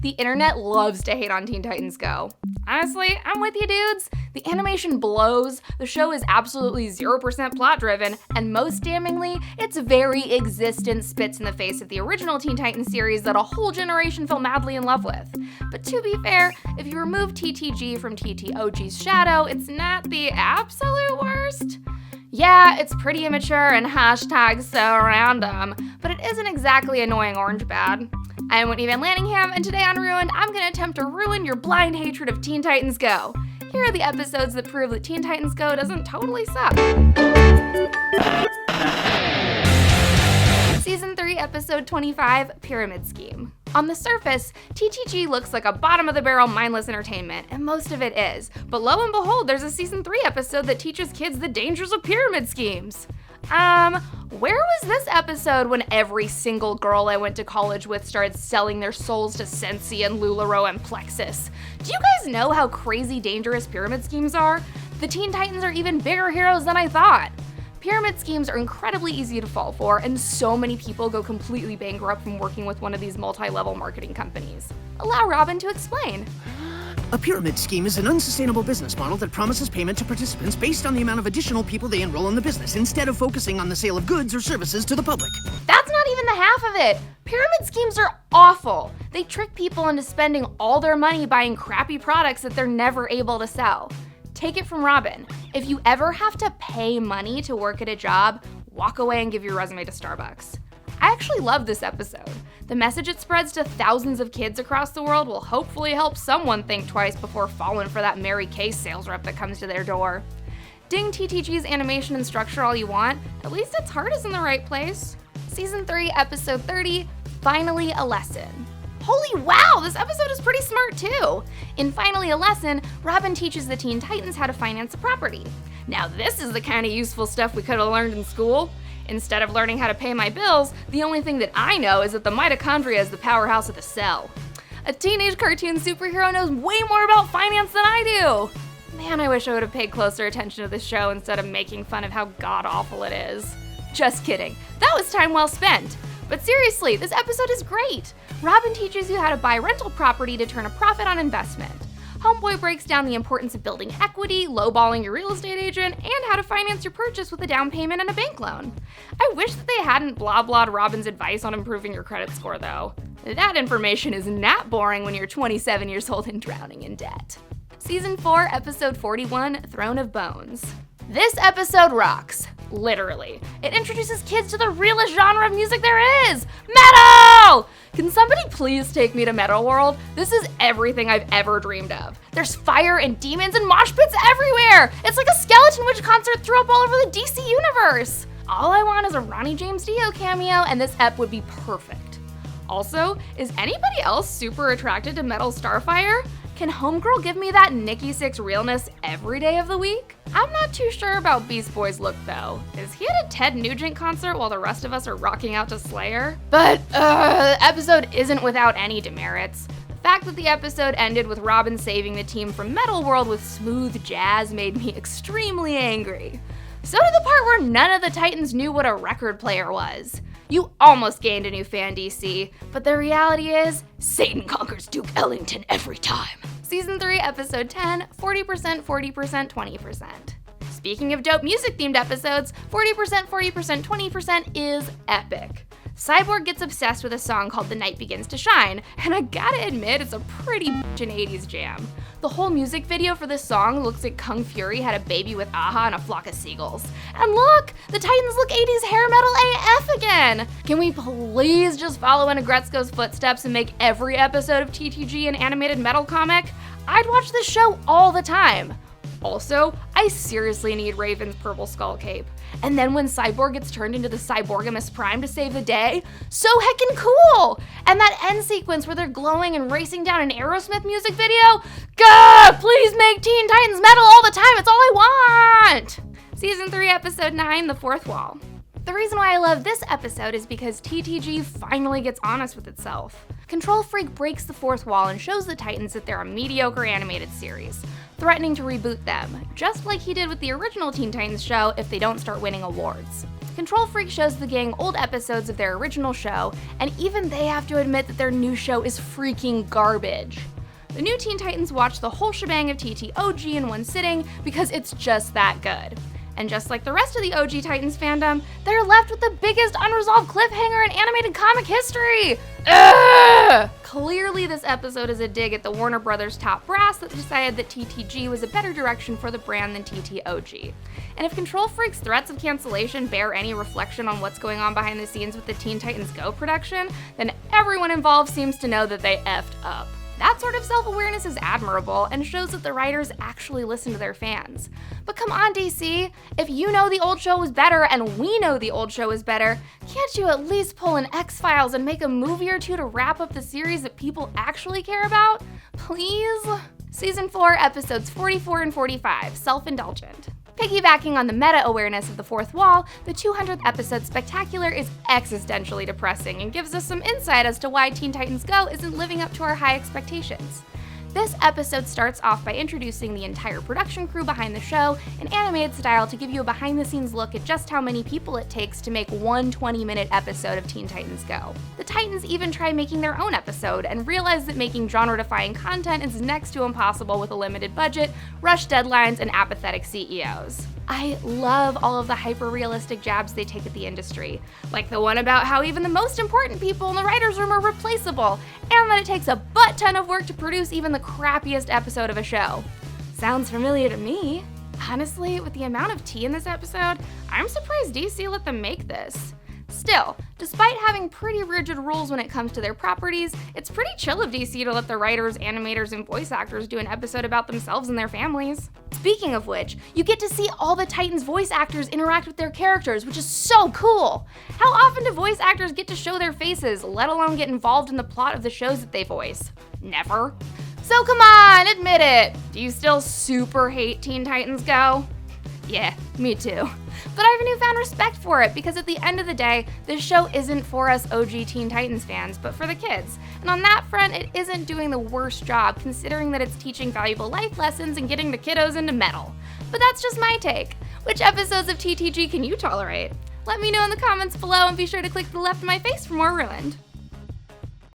The internet loves to hate on Teen Titans Go. Honestly, I'm with you dudes. The animation blows, the show is absolutely 0% plot driven, and most damningly, its very existence spits in the face of the original Teen Titans series that a whole generation fell madly in love with. But to be fair, if you remove TTG from TTOG's shadow, it's not the absolute worst. Yeah, it's pretty immature and hashtag so random, but it isn't exactly annoying orange bad. I'm Whitney Van Lanningham, and today on Ruined, I'm going to attempt to ruin your blind hatred of Teen Titans Go. Here are the episodes that prove that Teen Titans Go doesn't totally suck. Season 3, Episode 25, Pyramid Scheme. On the surface, TTG looks like a bottom-of-the-barrel mindless entertainment, and most of it is. But lo and behold, there's a Season 3 episode that teaches kids the dangers of pyramid schemes. Where was this episode when every single girl I went to college with started selling their souls to Sensi and LuLaRoe and Plexus? Do you guys know how crazy dangerous pyramid schemes are? The Teen Titans are even bigger heroes than I thought. Pyramid schemes are incredibly easy to fall for, and so many people go completely bankrupt from working with one of these multi-level marketing companies. Allow Robin to explain. A pyramid scheme is an unsustainable business model that promises payment to participants based on the amount of additional people they enroll in the business, instead of focusing on the sale of goods or services to the public. That's not even the half of it. Pyramid schemes are awful. They trick people into spending all their money buying crappy products that they're never able to sell. Take it from Robin. If you ever have to pay money to work at a job, walk away and give your resume to Starbucks. I actually love this episode. The message it spreads to thousands of kids across the world will hopefully help someone think twice before falling for that Mary Kay sales rep that comes to their door. Ding TTG's animation and structure all you want, at least its heart is in the right place. Season 3, Episode 30, Finally a Lesson. Holy wow, this episode is pretty smart too! In Finally a Lesson, Robin teaches the Teen Titans how to finance a property. Now this is the kind of useful stuff we could have learned in school. Instead of learning how to pay my bills, the only thing that I know is that the mitochondria is the powerhouse of the cell. A teenage cartoon superhero knows way more about finance than I do! Man, I wish I would have paid closer attention to this show instead of making fun of how god-awful it is. Just kidding, that was time well spent. But seriously, this episode is great! Robin teaches you how to buy rental property to turn a profit on investment. Homeboy breaks down the importance of building equity, lowballing your real estate agent, and how to finance your purchase with a down payment and a bank loan. I wish that they hadn't blah-blahed Robin's advice on improving your credit score, though. That information is not boring when you're 27 years old and drowning in debt. Season 4, Episode 41, Throne of Bones. This episode rocks. Literally. It introduces kids to the realest genre of music there is! Metal! Can somebody please take me to Metal World? This is everything I've ever dreamed of. There's fire and demons and mosh pits everywhere! It's like a Skeleton Witch concert threw up all over the DC universe! All I want is a Ronnie James Dio cameo, and this ep would be perfect. Also, is anybody else super attracted to Metal Starfire? Can Homegirl give me that Nikki Sixx realness every day of the week? I'm not too sure about Beast Boy's look though. Is he at a Ted Nugent concert while the rest of us are rocking out to Slayer? But, the episode isn't without any demerits. The fact that the episode ended with Robin saving the team from Metal World with smooth jazz made me extremely angry. So did the part where none of the Titans knew what a record player was. You almost gained a new fan, DC, but the reality is, Satan conquers Duke Ellington every time. Season 3, Episode 10, 40%, 40%, 20%. Speaking of dope music-themed episodes, 40%, 40%, 20% is epic. Cyborg gets obsessed with a song called The Night Begins to Shine, and I gotta admit, it's a pretty bitchin' 80s jam. The whole music video for this song looks like Kung Fury had a baby with Aha and a flock of seagulls. And look! The Titans look 80s hair metal AF again! Can we please just follow in Agretzko's footsteps and make every episode of TTG an animated metal comic? I'd watch this show all the time. Also, I seriously need Raven's purple skull cape. And then when Cyborg gets turned into the Cyborgimus Prime to save the day, so heckin' cool! And that end sequence where they're glowing and racing down an Aerosmith music video, God, please make Teen Titans metal all the time, it's all I want! Season 3, Episode 9, The Fourth Wall. The reason why I love this episode is because TTG finally gets honest with itself. Control Freak breaks the fourth wall and shows the Titans that they're a mediocre animated series, threatening to reboot them, just like he did with the original Teen Titans show if they don't start winning awards. Control Freak shows the gang old episodes of their original show, and even they have to admit that their new show is freaking garbage. The new Teen Titans watch the whole shebang of TTOG in one sitting because it's just that good. And just like the rest of the OG Titans fandom, they're left with the biggest unresolved cliffhanger in animated comic history! Ugh! Clearly this episode is a dig at the Warner Brothers top brass that decided that TTG was a better direction for the brand than TTOG. And if Control Freak's threats of cancellation bear any reflection on what's going on behind the scenes with the Teen Titans Go production, then everyone involved seems to know that they effed up. That sort of self-awareness is admirable and shows that the writers actually listen to their fans. But come on, DC, if you know the old show was better and we know the old show is better, can't you at least pull an X-Files and make a movie or two to wrap up the series that people actually care about? Please? Season 4, episodes 44 and 45, Self-Indulgent. Piggybacking on the meta-awareness of the fourth wall, the 200th episode Spectacular is existentially depressing and gives us some insight as to why Teen Titans Go isn't living up to our high expectations. This episode starts off by introducing the entire production crew behind the show in animated style to give you a behind-the-scenes look at just how many people it takes to make one 20-minute episode of Teen Titans Go. The Titans even try making their own episode and realize that making genre-defying content is next to impossible with a limited budget, rushed deadlines, and apathetic CEOs. I love all of the hyper-realistic jabs they take at the industry, like the one about how even the most important people in the writer's room are replaceable, and that it takes a butt-ton of work to produce even the crappiest episode of a show. Sounds familiar to me. Honestly, with the amount of tea in this episode, I'm surprised DC let them make this. Still, despite having pretty rigid rules when it comes to their properties, it's pretty chill of DC to let the writers, animators, and voice actors do an episode about themselves and their families. Speaking of which, you get to see all the Titans voice actors interact with their characters, which is so cool! How often do voice actors get to show their faces, let alone get involved in the plot of the shows that they voice? Never. So come on, admit it! Do you still super hate Teen Titans Go? Yeah, me too. But I have a newfound respect for it because at the end of the day, this show isn't for us OG Teen Titans fans, but for the kids. And on that front, it isn't doing the worst job considering that it's teaching valuable life lessons and getting the kiddos into metal. But that's just my take. Which episodes of TTG can you tolerate? Let me know in the comments below and be sure to click to the left of my face for more Ruined.